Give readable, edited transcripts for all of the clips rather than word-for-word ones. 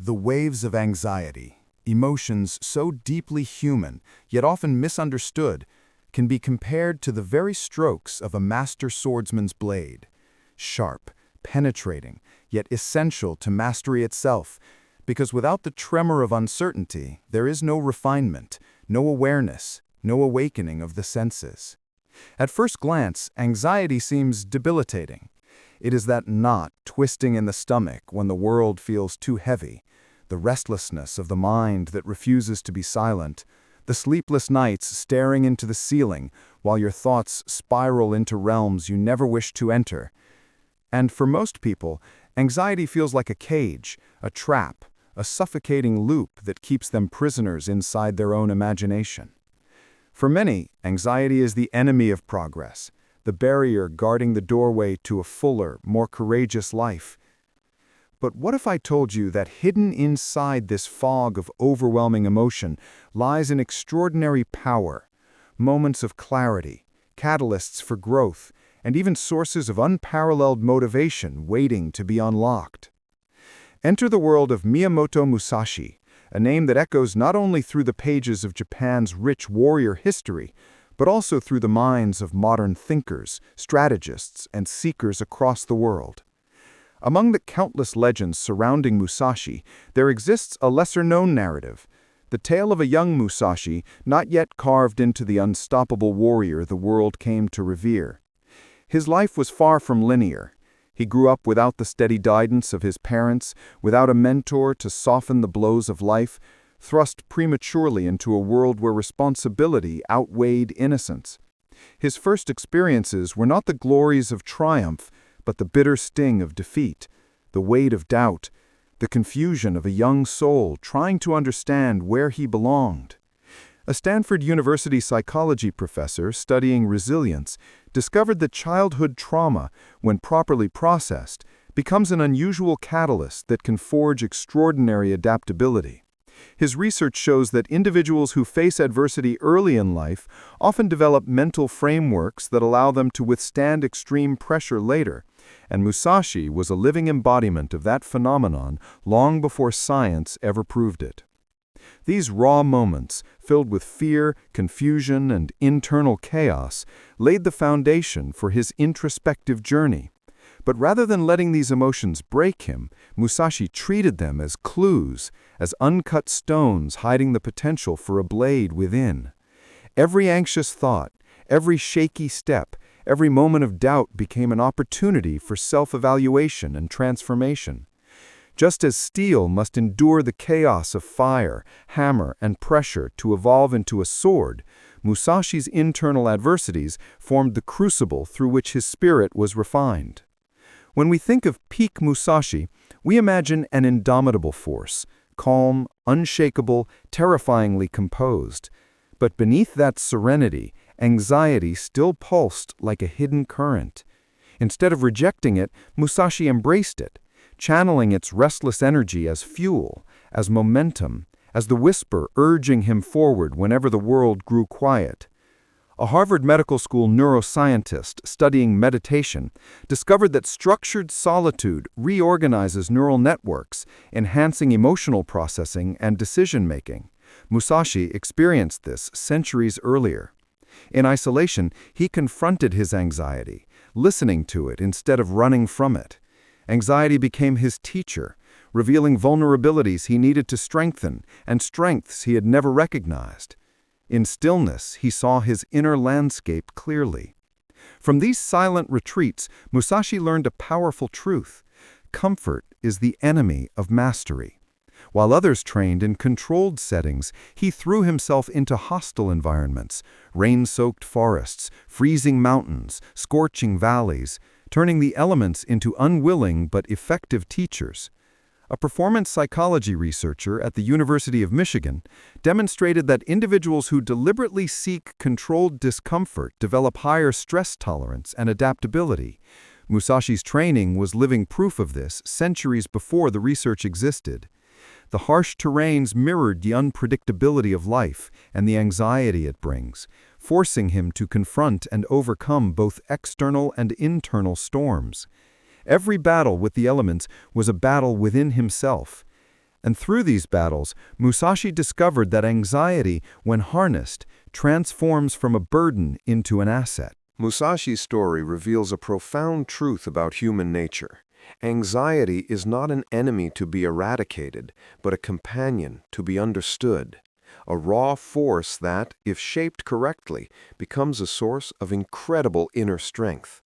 The waves of anxiety, emotions so deeply human, yet often misunderstood, can be compared to the very strokes of a master swordsman's blade. Sharp, penetrating, yet essential to mastery itself, because without the tremor of uncertainty, there is no refinement, no awareness, no awakening of the senses. At first glance, anxiety seems debilitating. It is that knot twisting in the stomach when the world feels too heavy, the restlessness of the mind that refuses to be silent, the sleepless nights staring into the ceiling while your thoughts spiral into realms you never wished to enter. And for most people, anxiety feels like a cage, a trap, a suffocating loop that keeps them prisoners inside their own imagination. For many, anxiety is the enemy of progress, the barrier guarding the doorway to a fuller, more courageous life. But what if I told you that hidden inside this fog of overwhelming emotion lies an extraordinary power, moments of clarity, catalysts for growth, and even sources of unparalleled motivation waiting to be unlocked? Enter the world of Miyamoto Musashi, a name that echoes not only through the pages of Japan's rich warrior history, but also through the minds of modern thinkers, strategists, and seekers across the world. Among the countless legends surrounding Musashi, there exists a lesser-known narrative, the tale of a young Musashi not yet carved into the unstoppable warrior the world came to revere. His life was far from linear. He grew up without the steady guidance of his parents, without a mentor to soften the blows of life, thrust prematurely into a world where responsibility outweighed innocence. His first experiences were not the glories of triumph, but the bitter sting of defeat, the weight of doubt, the confusion of a young soul trying to understand where he belonged. A Stanford University psychology professor studying resilience discovered that childhood trauma, when properly processed, becomes an unusual catalyst that can forge extraordinary adaptability. His research shows that individuals who face adversity early in life often develop mental frameworks that allow them to withstand extreme pressure later, and Musashi was a living embodiment of that phenomenon long before science ever proved it. These raw moments, filled with fear, confusion, and internal chaos, laid the foundation for his introspective journey. But rather than letting these emotions break him, Musashi treated them as clues, as uncut stones hiding the potential for a blade within. Every anxious thought, every shaky step, every moment of doubt became an opportunity for self-evaluation and transformation. Just as steel must endure the chaos of fire, hammer, and pressure to evolve into a sword, Musashi's internal adversities formed the crucible through which his spirit was refined. When we think of peak Musashi, we imagine an indomitable force, calm, unshakable, terrifyingly composed. But beneath that serenity, anxiety still pulsed like a hidden current. Instead of rejecting it, Musashi embraced it, channeling its restless energy as fuel, as momentum, as the whisper urging him forward whenever the world grew quiet. A Harvard Medical School neuroscientist studying meditation discovered that structured solitude reorganizes neural networks, enhancing emotional processing and decision-making. Musashi experienced this centuries earlier. In isolation, he confronted his anxiety, listening to it instead of running from it. Anxiety became his teacher, revealing vulnerabilities he needed to strengthen and strengths he had never recognized. In stillness, he saw his inner landscape clearly. From these silent retreats, Musashi learned a powerful truth. Comfort is the enemy of mastery. While others trained in controlled settings, he threw himself into hostile environments, rain-soaked forests, freezing mountains, scorching valleys, turning the elements into unwilling but effective teachers. A performance psychology researcher at the University of Michigan demonstrated that individuals who deliberately seek controlled discomfort develop higher stress tolerance and adaptability. Musashi's training was living proof of this centuries before the research existed. The harsh terrains mirrored the unpredictability of life and the anxiety it brings, forcing him to confront and overcome both external and internal storms. Every battle with the elements was a battle within himself. And through these battles, Musashi discovered that anxiety, when harnessed, transforms from a burden into an asset. Musashi's story reveals a profound truth about human nature. Anxiety is not an enemy to be eradicated, but a companion to be understood. A raw force that, if shaped correctly, becomes a source of incredible inner strength.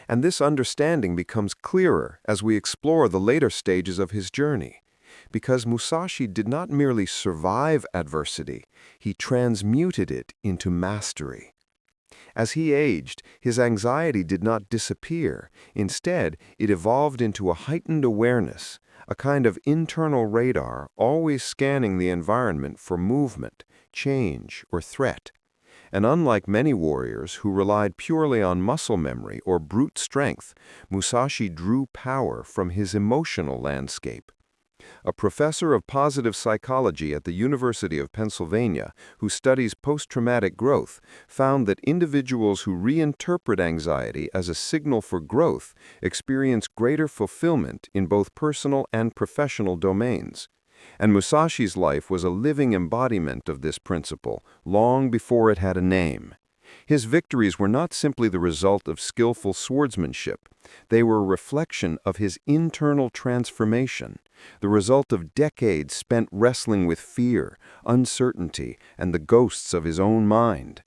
And this understanding becomes clearer as we explore the later stages of his journey. Because Musashi did not merely survive adversity, he transmuted it into mastery. As he aged, his anxiety did not disappear. Instead, it evolved into a heightened awareness, a kind of internal radar always scanning the environment for movement, change, or threat. And unlike many warriors who relied purely on muscle memory or brute strength, Musashi drew power from his emotional landscape. A professor of positive psychology at the University of Pennsylvania, who studies post-traumatic growth, found that individuals who reinterpret anxiety as a signal for growth experience greater fulfillment in both personal and professional domains. And Musashi's life was a living embodiment of this principle, long before it had a name. His victories were not simply the result of skillful swordsmanship. They were a reflection of his internal transformation, the result of decades spent wrestling with fear, uncertainty, and the ghosts of his own mind.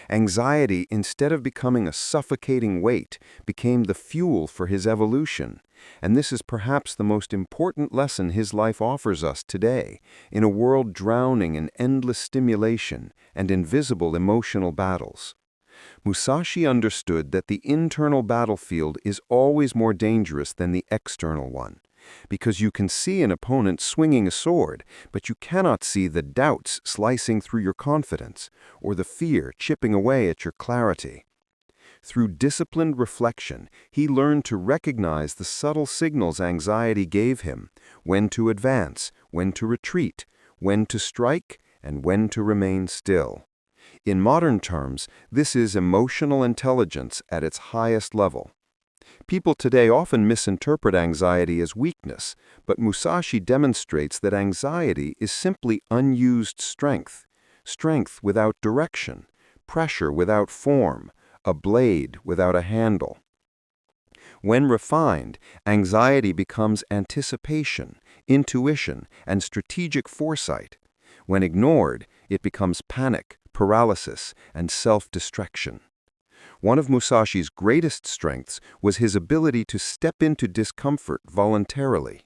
Anxiety, instead of becoming a suffocating weight, became the fuel for his evolution. And this is perhaps the most important lesson his life offers us today, in a world drowning in endless stimulation and invisible emotional battles. Musashi understood that the internal battlefield is always more dangerous than the external one, because you can see an opponent swinging a sword, but you cannot see the doubts slicing through your confidence, or the fear chipping away at your clarity. Through disciplined reflection, he learned to recognize the subtle signals anxiety gave him, when to advance, when to retreat, when to strike, and when to remain still. In modern terms, this is emotional intelligence at its highest level. People today often misinterpret anxiety as weakness, but Musashi demonstrates that anxiety is simply unused strength, strength without direction, pressure without form, a blade without a handle. When refined, anxiety becomes anticipation, intuition, and strategic foresight. When ignored, it becomes panic, paralysis, and self-destruction. One of Musashi's greatest strengths was his ability to step into discomfort voluntarily.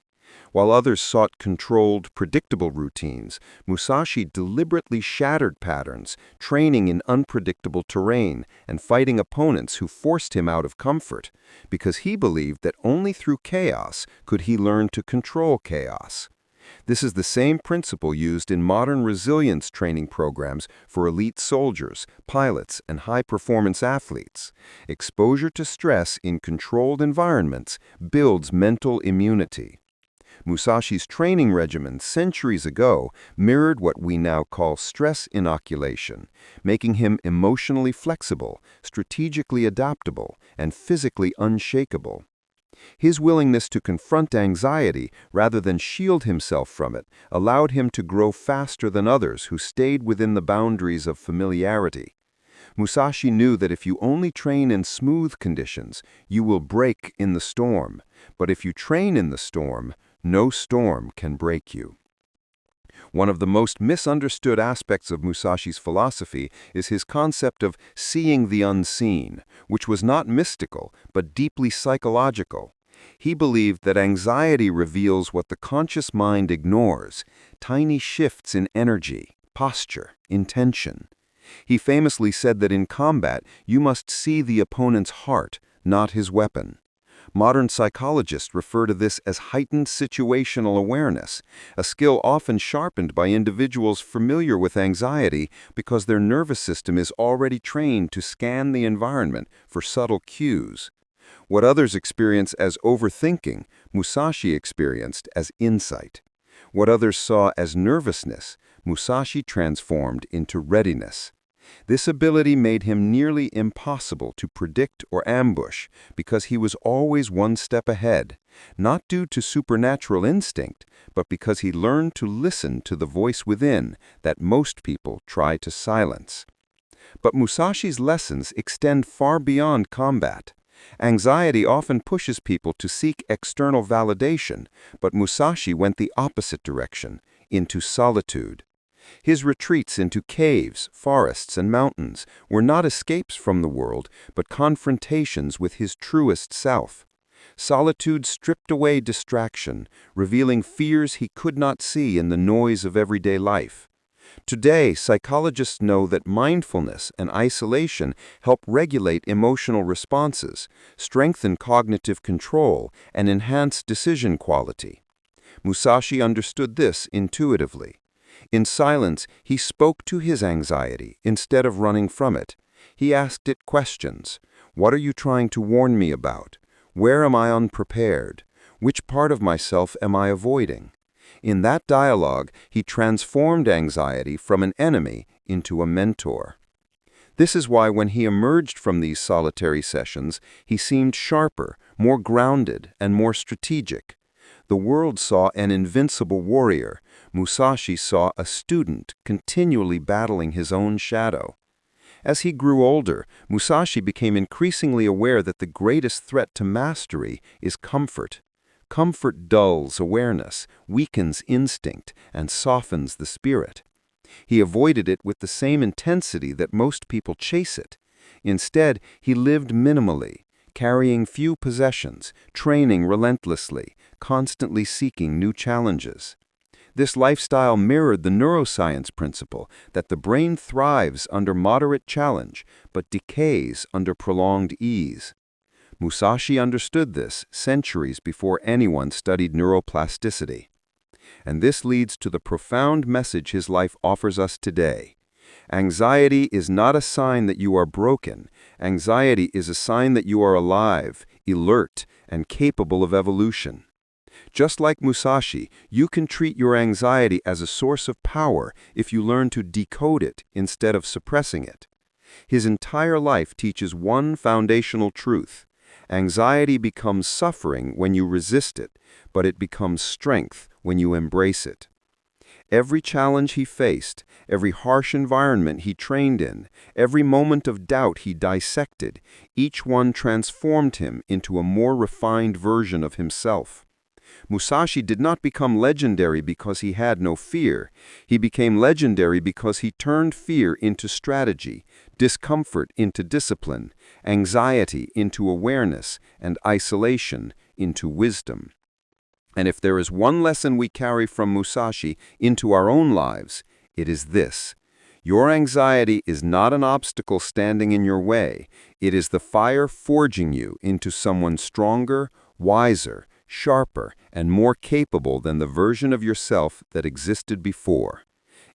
While others sought controlled, predictable routines, Musashi deliberately shattered patterns, training in unpredictable terrain and fighting opponents who forced him out of comfort, because he believed that only through chaos could he learn to control chaos. This is the same principle used in modern resilience training programs for elite soldiers, pilots, and high-performance athletes. Exposure to stress in controlled environments builds mental immunity. Musashi's training regimen centuries ago mirrored what we now call stress inoculation, making him emotionally flexible, strategically adaptable, and physically unshakable. His willingness to confront anxiety rather than shield himself from it allowed him to grow faster than others who stayed within the boundaries of familiarity. Musashi knew that if you only train in smooth conditions, you will break in the storm. But if you train in the storm, no storm can break you. One of the most misunderstood aspects of Musashi's philosophy is his concept of seeing the unseen, which was not mystical, but deeply psychological. He believed that anxiety reveals what the conscious mind ignores, tiny shifts in energy, posture, intention. He famously said that in combat, you must see the opponent's heart, not his weapon. Modern psychologists refer to this as heightened situational awareness, a skill often sharpened by individuals familiar with anxiety because their nervous system is already trained to scan the environment for subtle cues. What others experience as overthinking, Musashi experienced as insight. What others saw as nervousness, Musashi transformed into readiness. This ability made him nearly impossible to predict or ambush because he was always one step ahead, not due to supernatural instinct, but because he learned to listen to the voice within that most people try to silence. But Musashi's lessons extend far beyond combat. Anxiety often pushes people to seek external validation, but Musashi went the opposite direction, into solitude. His retreats into caves, forests, and mountains were not escapes from the world, but confrontations with his truest self. Solitude stripped away distraction, revealing fears he could not see in the noise of everyday life. Today, psychologists know that mindfulness and isolation help regulate emotional responses, strengthen cognitive control, and enhance decision quality. Musashi understood this intuitively. In silence, he spoke to his anxiety instead of running from it. He asked it questions. What are you trying to warn me about? Where am I unprepared? Which part of myself am I avoiding? In that dialogue, he transformed anxiety from an enemy into a mentor. This is why when he emerged from these solitary sessions, he seemed sharper, more grounded, and more strategic. The world saw an invincible warrior. Musashi saw a student continually battling his own shadow. As he grew older, Musashi became increasingly aware that the greatest threat to mastery is comfort. Comfort dulls awareness, weakens instinct, and softens the spirit. He avoided it with the same intensity that most people chase it. Instead, he lived minimally, carrying few possessions, training relentlessly, constantly seeking new challenges. This lifestyle mirrored the neuroscience principle that the brain thrives under moderate challenge, but decays under prolonged ease. Musashi understood this centuries before anyone studied neuroplasticity. And this leads to the profound message his life offers us today. Anxiety is not a sign that you are broken. Anxiety is a sign that you are alive, alert, and capable of evolution. Just like Musashi, you can treat your anxiety as a source of power if you learn to decode it instead of suppressing it. His entire life teaches one foundational truth. Anxiety becomes suffering when you resist it, but it becomes strength when you embrace it. Every challenge he faced, every harsh environment he trained in, every moment of doubt he dissected, each one transformed him into a more refined version of himself. Musashi did not become legendary because he had no fear. He became legendary because he turned fear into strategy, discomfort into discipline, anxiety into awareness, and isolation into wisdom. And if there is one lesson we carry from Musashi into our own lives, it is this. Your anxiety is not an obstacle standing in your way. It is the fire forging you into someone stronger, wiser, sharper, and more capable than the version of yourself that existed before.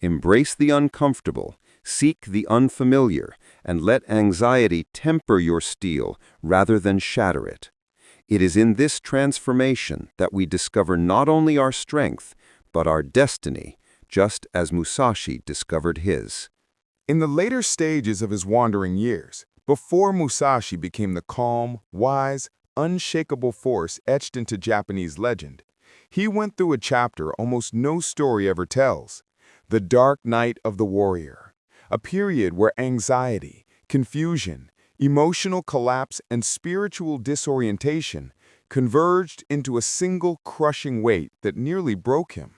Embrace the uncomfortable, seek the unfamiliar, and let anxiety temper your steel rather than shatter it. It is in this transformation that we discover not only our strength, but our destiny, just as Musashi discovered his. In the later stages of his wandering years, before Musashi became the calm, wise, unshakable force etched into Japanese legend, he went through a chapter almost no story ever tells, the dark night of the warrior, a period where anxiety, confusion, emotional collapse, and spiritual disorientation converged into a single crushing weight that nearly broke him.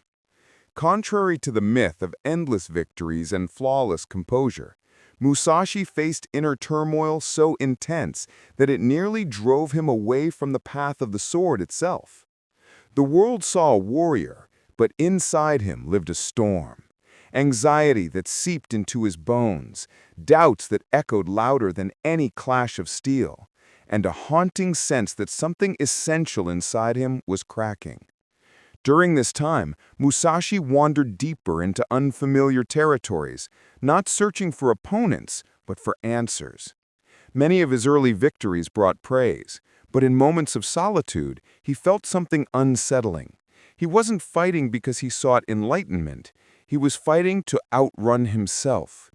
Contrary to the myth of endless victories and flawless composure, Musashi faced inner turmoil so intense that it nearly drove him away from the path of the sword itself. The world saw a warrior, but inside him lived a storm. Anxiety that seeped into his bones, doubts that echoed louder than any clash of steel, and a haunting sense that something essential inside him was cracking. During this time, Musashi wandered deeper into unfamiliar territories, not searching for opponents, but for answers. Many of his early victories brought praise, but in moments of solitude, he felt something unsettling. He wasn't fighting because he sought enlightenment. He was fighting to outrun himself.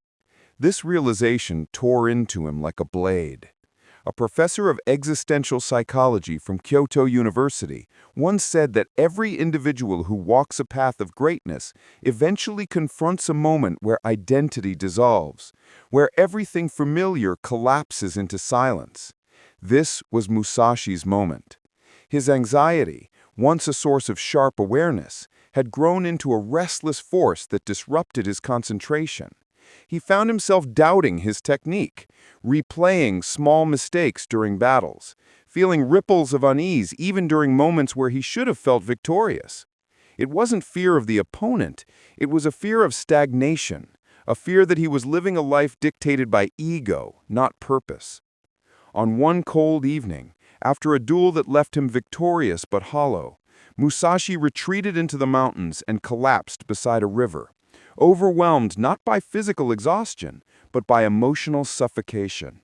This realization tore into him like a blade. A professor of existential psychology from Kyoto University once said that every individual who walks a path of greatness eventually confronts a moment where identity dissolves, where everything familiar collapses into silence. This was Musashi's moment. His anxiety, once a source of sharp awareness, had grown into a restless force that disrupted his concentration. He found himself doubting his technique, replaying small mistakes during battles, feeling ripples of unease even during moments where he should have felt victorious. It wasn't fear of the opponent, it was a fear of stagnation, a fear that he was living a life dictated by ego, not purpose. On one cold evening, after a duel that left him victorious but hollow, Musashi retreated into the mountains and collapsed beside a river, overwhelmed not by physical exhaustion, but by emotional suffocation.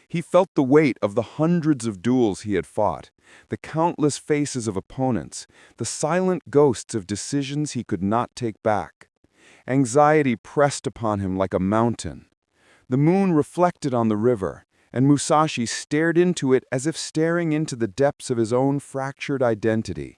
He felt the weight of the hundreds of duels he had fought, the countless faces of opponents, the silent ghosts of decisions he could not take back. Anxiety pressed upon him like a mountain. The moon reflected on the river, and Musashi stared into it as if staring into the depths of his own fractured identity.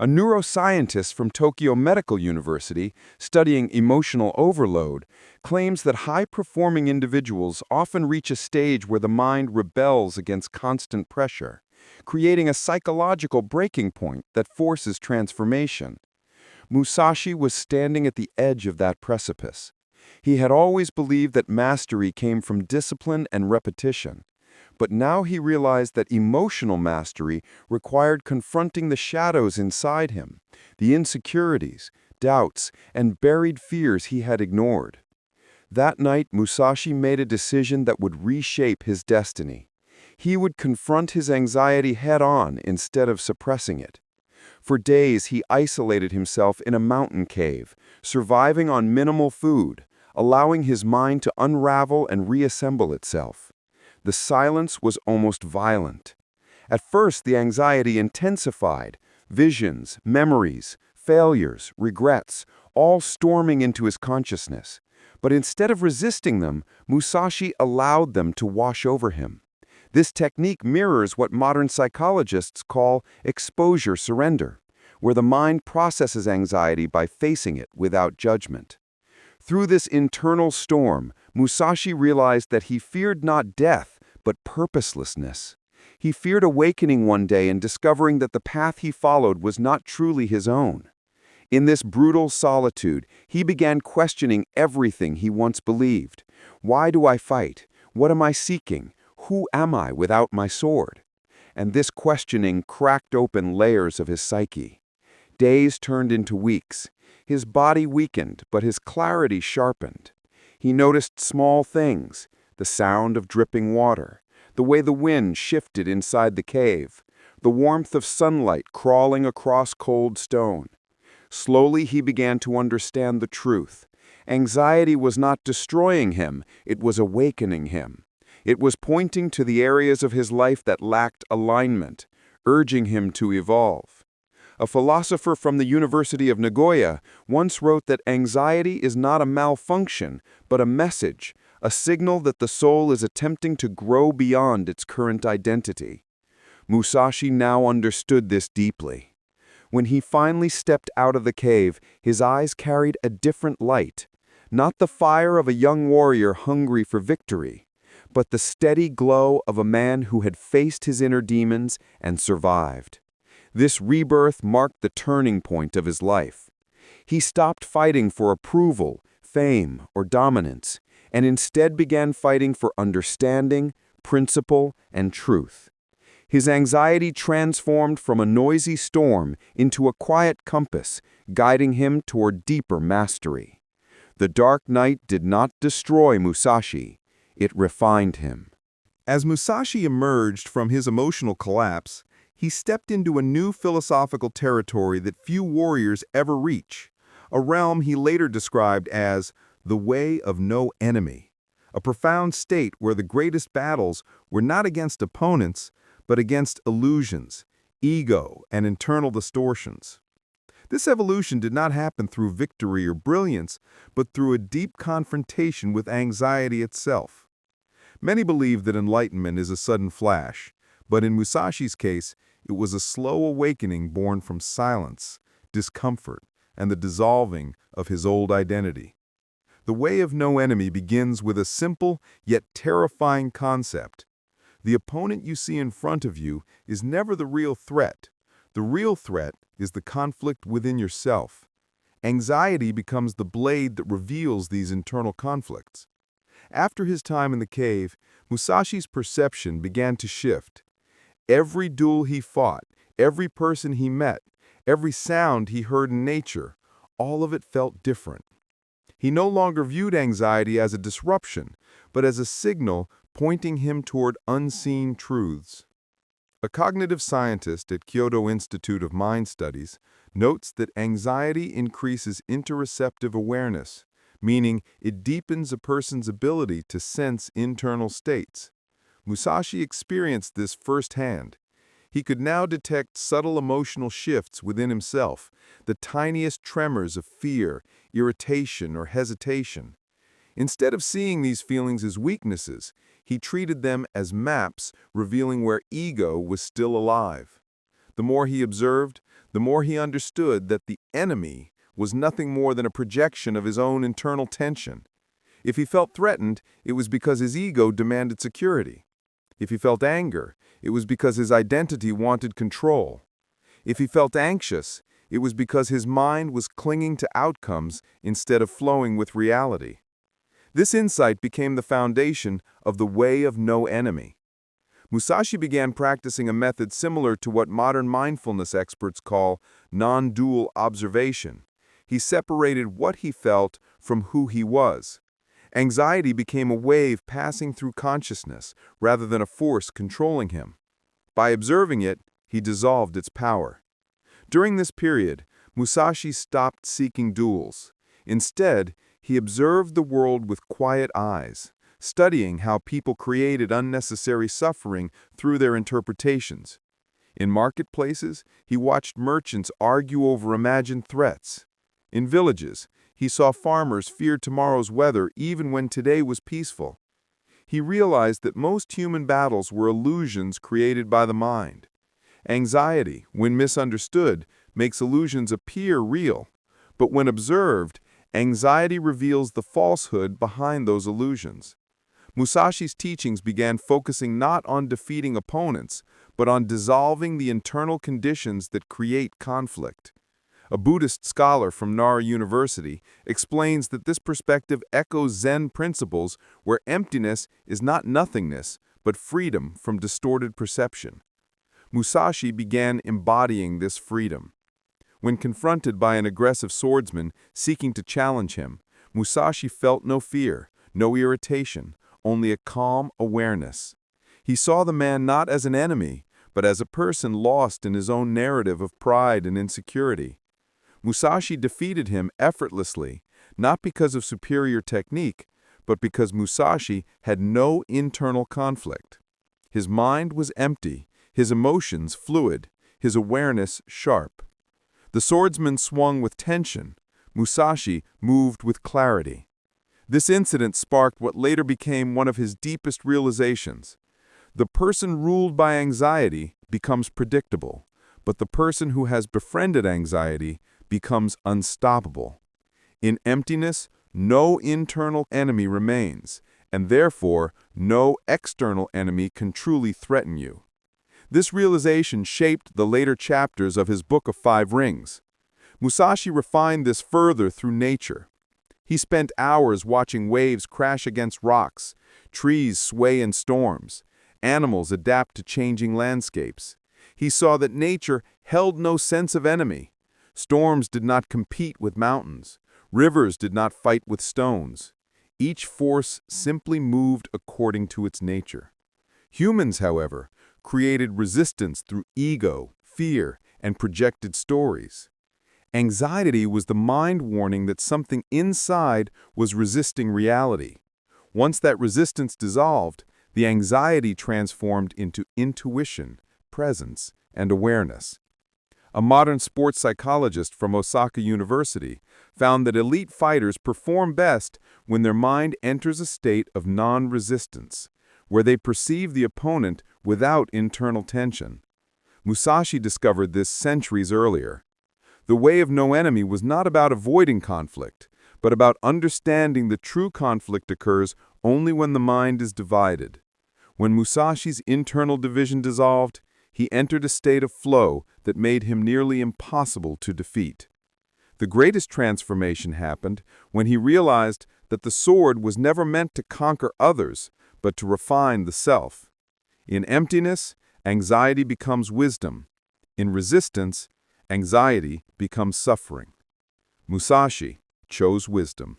A neuroscientist from Tokyo Medical University, studying emotional overload, claims that high-performing individuals often reach a stage where the mind rebels against constant pressure, creating a psychological breaking point that forces transformation. Musashi was standing at the edge of that precipice. He had always believed that mastery came from discipline and repetition. But now he realized that emotional mastery required confronting the shadows inside him, the insecurities, doubts, and buried fears he had ignored. That night, Musashi made a decision that would reshape his destiny. He would confront his anxiety head-on instead of suppressing it. For days, he isolated himself in a mountain cave, surviving on minimal food, allowing his mind to unravel and reassemble itself. The silence was almost violent. At first, the anxiety intensified, visions, memories, failures, regrets, all storming into his consciousness. But instead of resisting them, Musashi allowed them to wash over him. This technique mirrors what modern psychologists call exposure surrender, where the mind processes anxiety by facing it without judgment. Through this internal storm, Musashi realized that he feared not death, but purposelessness. He feared awakening one day and discovering that the path he followed was not truly his own. In this brutal solitude, he began questioning everything he once believed. Why do I fight? What am I seeking? Who am I without my sword? And this questioning cracked open layers of his psyche. Days turned into weeks. His body weakened, but his clarity sharpened. He noticed small things, the sound of dripping water, the way the wind shifted inside the cave, the warmth of sunlight crawling across cold stone. Slowly he began to understand the truth. Anxiety was not destroying him, it was awakening him. It was pointing to the areas of his life that lacked alignment, urging him to evolve. A philosopher from the University of Nagoya once wrote that anxiety is not a malfunction, but a message, a signal that the soul is attempting to grow beyond its current identity. Musashi now understood this deeply. When he finally stepped out of the cave, his eyes carried a different light, not the fire of a young warrior hungry for victory, but the steady glow of a man who had faced his inner demons and survived. This rebirth marked the turning point of his life. He stopped fighting for approval, fame, or dominance, and instead began fighting for understanding, principle, and truth. His anxiety transformed from a noisy storm into a quiet compass, guiding him toward deeper mastery. The dark night did not destroy Musashi, it refined him. As Musashi emerged from his emotional collapse, he stepped into a new philosophical territory that few warriors ever reach, a realm he later described as the way of no enemy, a profound state where the greatest battles were not against opponents, but against illusions, ego, and internal distortions. This evolution did not happen through victory or brilliance, but through a deep confrontation with anxiety itself. Many believe that enlightenment is a sudden flash, but in Musashi's case, it was a slow awakening born from silence, discomfort, and the dissolving of his old identity. The way of no enemy begins with a simple yet terrifying concept. The opponent you see in front of you is never the real threat. The real threat is the conflict within yourself. Anxiety becomes the blade that reveals these internal conflicts. After his time in the cave, Musashi's perception began to shift. Every duel he fought, every person he met, every sound he heard in nature, all of it felt different. He no longer viewed anxiety as a disruption, but as a signal pointing him toward unseen truths. A cognitive scientist at Kyoto Institute of Mind Studies notes that anxiety increases interoceptive awareness, meaning it deepens a person's ability to sense internal states. Musashi experienced this firsthand. He could now detect subtle emotional shifts within himself, the tiniest tremors of fear, irritation, or hesitation. Instead of seeing these feelings as weaknesses, he treated them as maps revealing where ego was still alive. The more he observed, the more he understood that the enemy was nothing more than a projection of his own internal tension. If he felt threatened, it was because his ego demanded security. If he felt anger, it was because his identity wanted control. If he felt anxious, it was because his mind was clinging to outcomes instead of flowing with reality. This insight became the foundation of the way of no enemy. Musashi began practicing a method similar to what modern mindfulness experts call non-dual observation. He separated what he felt from who he was. Anxiety became a wave passing through consciousness rather than a force controlling him. By observing it, he dissolved its power. During this period, Musashi stopped seeking duels. Instead, he observed the world with quiet eyes, studying how people created unnecessary suffering through their interpretations. In marketplaces, he watched merchants argue over imagined threats. In villages, he saw farmers fear tomorrow's weather even when today was peaceful. He realized that most human battles were illusions created by the mind. Anxiety, when misunderstood, makes illusions appear real, but when observed, anxiety reveals the falsehood behind those illusions. Musashi's teachings began focusing not on defeating opponents, but on dissolving the internal conditions that create conflict. A Buddhist scholar from Nara University explains that this perspective echoes Zen principles where emptiness is not nothingness, but freedom from distorted perception. Musashi began embodying this freedom. When confronted by an aggressive swordsman seeking to challenge him, Musashi felt no fear, no irritation, only a calm awareness. He saw the man not as an enemy, but as a person lost in his own narrative of pride and insecurity. Musashi defeated him effortlessly, not because of superior technique, but because Musashi had no internal conflict. His mind was empty, his emotions fluid, his awareness sharp. The swordsman swung with tension. Musashi moved with clarity. This incident sparked what later became one of his deepest realizations. The person ruled by anxiety becomes predictable, but the person who has befriended anxiety becomes unstoppable. In emptiness, no internal enemy remains, and therefore no external enemy can truly threaten you. This realization shaped the later chapters of his Book of Five Rings. Musashi refined this further through nature. He spent hours watching waves crash against rocks, trees sway in storms, animals adapt to changing landscapes. He saw that nature held no sense of enemy. Storms did not compete with mountains. Rivers did not fight with stones. Each force simply moved according to its nature. Humans, however, created resistance through ego, fear, and projected stories. Anxiety was the mind warning that something inside was resisting reality. Once that resistance dissolved, the anxiety transformed into intuition, presence, and awareness. a modern sports psychologist from Osaka University, found that elite fighters perform best when their mind enters a state of non-resistance, where they perceive the opponent without internal tension. Musashi discovered this centuries earlier. The way of no enemy was not about avoiding conflict, but about understanding that true conflict occurs only when the mind is divided. When Musashi's internal division dissolved, he entered a state of flow that made him nearly impossible to defeat. The greatest transformation happened when he realized that the sword was never meant to conquer others, but to refine the self. In emptiness, anxiety becomes wisdom. In resistance, anxiety becomes suffering. Musashi chose wisdom,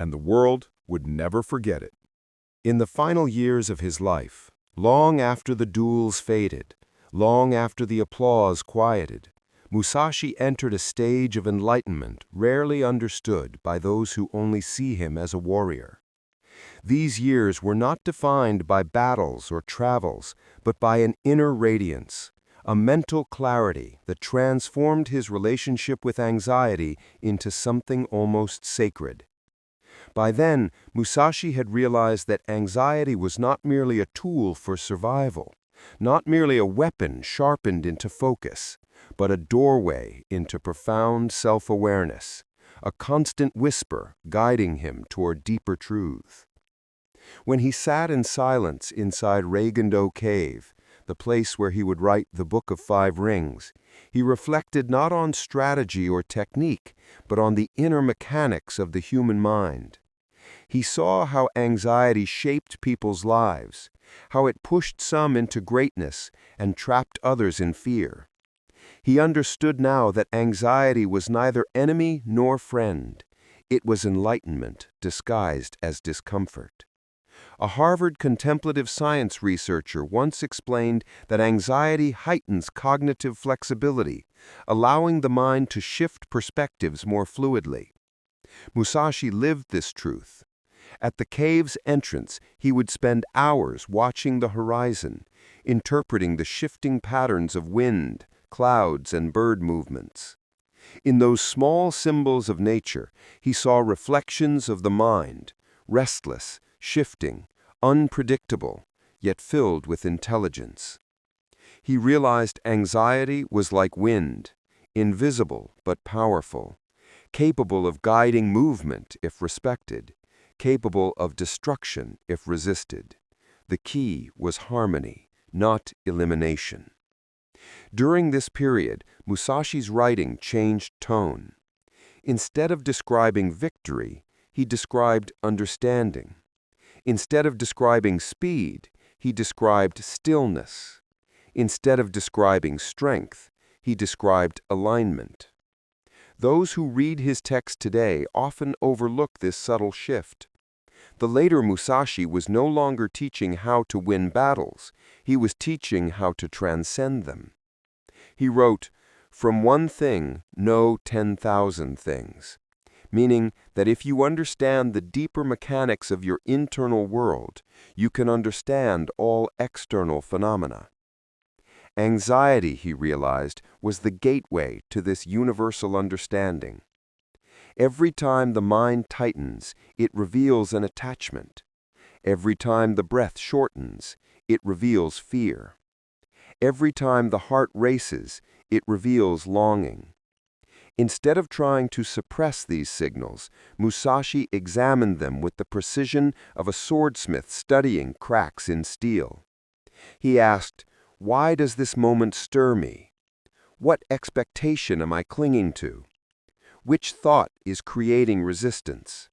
and the world would never forget it. In the final years of his life, long after the duels faded, long after the applause quieted, Musashi entered a stage of enlightenment rarely understood by those who only see him as a warrior. These years were not defined by battles or travels, but by an inner radiance, a mental clarity that transformed his relationship with anxiety into something almost sacred. By then, Musashi had realized that anxiety was not merely a tool for survival, not merely a weapon sharpened into focus, but a doorway into profound self-awareness, a constant whisper guiding him toward deeper truth. When he sat in silence inside Reigando Cave, the place where he would write the Book of Five Rings, he reflected not on strategy or technique, but on the inner mechanics of the human mind. He saw how anxiety shaped people's lives, how it pushed some into greatness and trapped others in fear. He understood now that anxiety was neither enemy nor friend. It was enlightenment disguised as discomfort. A Harvard contemplative science researcher once explained that anxiety heightens cognitive flexibility, allowing the mind to shift perspectives more fluidly. Musashi lived this truth. At the cave's entrance, he would spend hours watching the horizon, interpreting the shifting patterns of wind, clouds, and bird movements. In those small symbols of nature, he saw reflections of the mind, restless, shifting, unpredictable, yet filled with intelligence. He realized anxiety was like wind, invisible but powerful, capable of guiding movement if respected, capable of destruction if resisted. The key was harmony, not elimination. During this period, Musashi's writing changed tone. Instead of describing victory, he described understanding. Instead of describing speed, he described stillness. Instead of describing strength, he described alignment. Those who read his text today often overlook this subtle shift. The later Musashi was no longer teaching how to win battles, he was teaching how to transcend them. He wrote, "From one thing, know 10,000 things," meaning that if you understand the deeper mechanics of your internal world, you can understand all external phenomena. Anxiety, he realized, was the gateway to this universal understanding. Every time the mind tightens, it reveals an attachment. Every time the breath shortens, it reveals fear. Every time the heart races, it reveals longing. Instead of trying to suppress these signals, Musashi examined them with the precision of a swordsmith studying cracks in steel. He asked, "Why does this moment stir me? What expectation am I clinging to? Which thought is creating resistance?"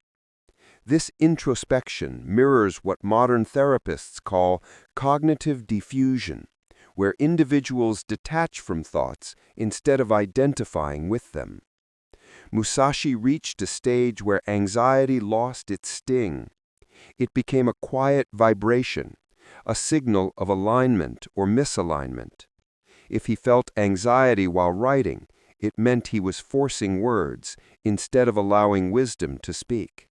This introspection mirrors what modern therapists call cognitive diffusion, where individuals detach from thoughts instead of identifying with them. Musashi reached a stage where anxiety lost its sting. It became a quiet vibration, a signal of alignment or misalignment. If he felt anxiety while writing, it meant he was forcing words instead of allowing wisdom to speak.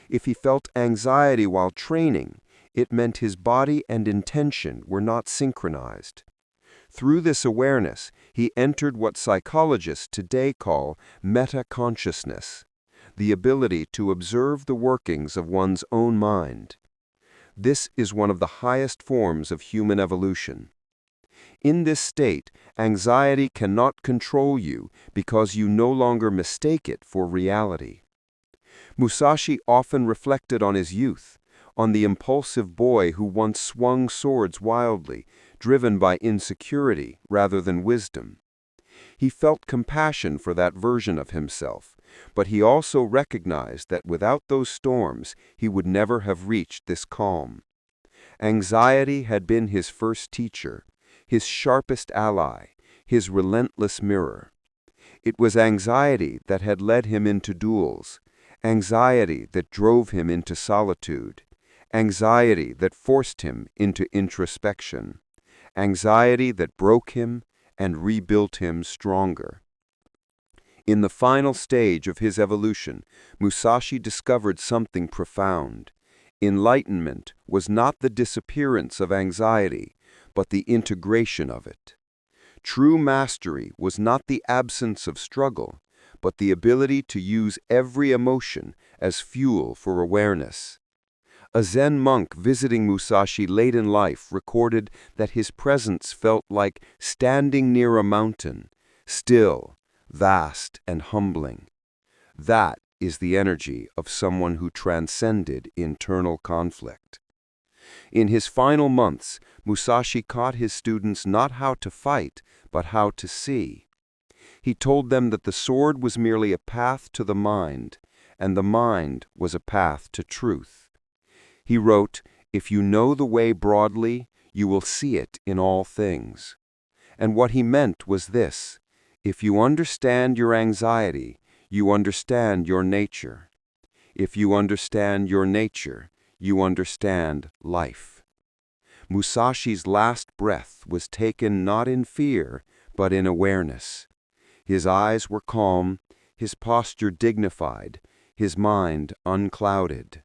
If he felt anxiety while training, it meant his body and intention were not synchronized. Through this awareness, he entered what psychologists today call meta-consciousness, the ability to observe the workings of one's own mind. This is one of the highest forms of human evolution. In this state, anxiety cannot control you because you no longer mistake it for reality. Musashi often reflected on his youth, on the impulsive boy who once swung swords wildly, driven by insecurity rather than wisdom. He felt compassion for that version of himself, but he also recognized that without those storms, he would never have reached this calm. Anxiety had been his first teacher, his sharpest ally, his relentless mirror. It was anxiety that had led him into duels, anxiety that drove him into solitude, anxiety that forced him into introspection, anxiety that broke him and rebuilt him stronger. In the final stage of his evolution, Musashi discovered something profound. Enlightenment was not the disappearance of anxiety, but the integration of it. True mastery was not the absence of struggle, but the ability to use every emotion as fuel for awareness. A Zen monk visiting Musashi late in life recorded that his presence felt like standing near a mountain, still, vast, and humbling. That is the energy of someone who transcended internal conflict. In his final months, Musashi taught his students not how to fight, but how to see. He told them that the sword was merely a path to the mind, and the mind was a path to truth. He wrote, "If you know the way broadly, you will see it in all things." And what he meant was this: if you understand your anxiety, you understand your nature. If you understand your nature, you understand life. Musashi's last breath was taken not in fear, but in awareness. His eyes were calm, his posture dignified, his mind unclouded.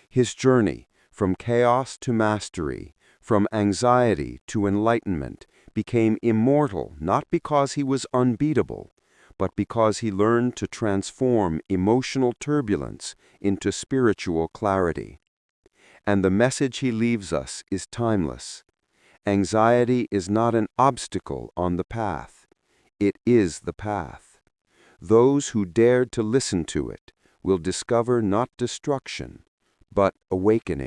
His journey, from chaos to mastery, from anxiety to enlightenment, became immortal not because he was unbeatable, but because he learned to transform emotional turbulence into spiritual clarity. And the message he leaves us is timeless. Anxiety is not an obstacle on the path. It is the path. Those who dared to listen to it will discover not destruction, but awakening.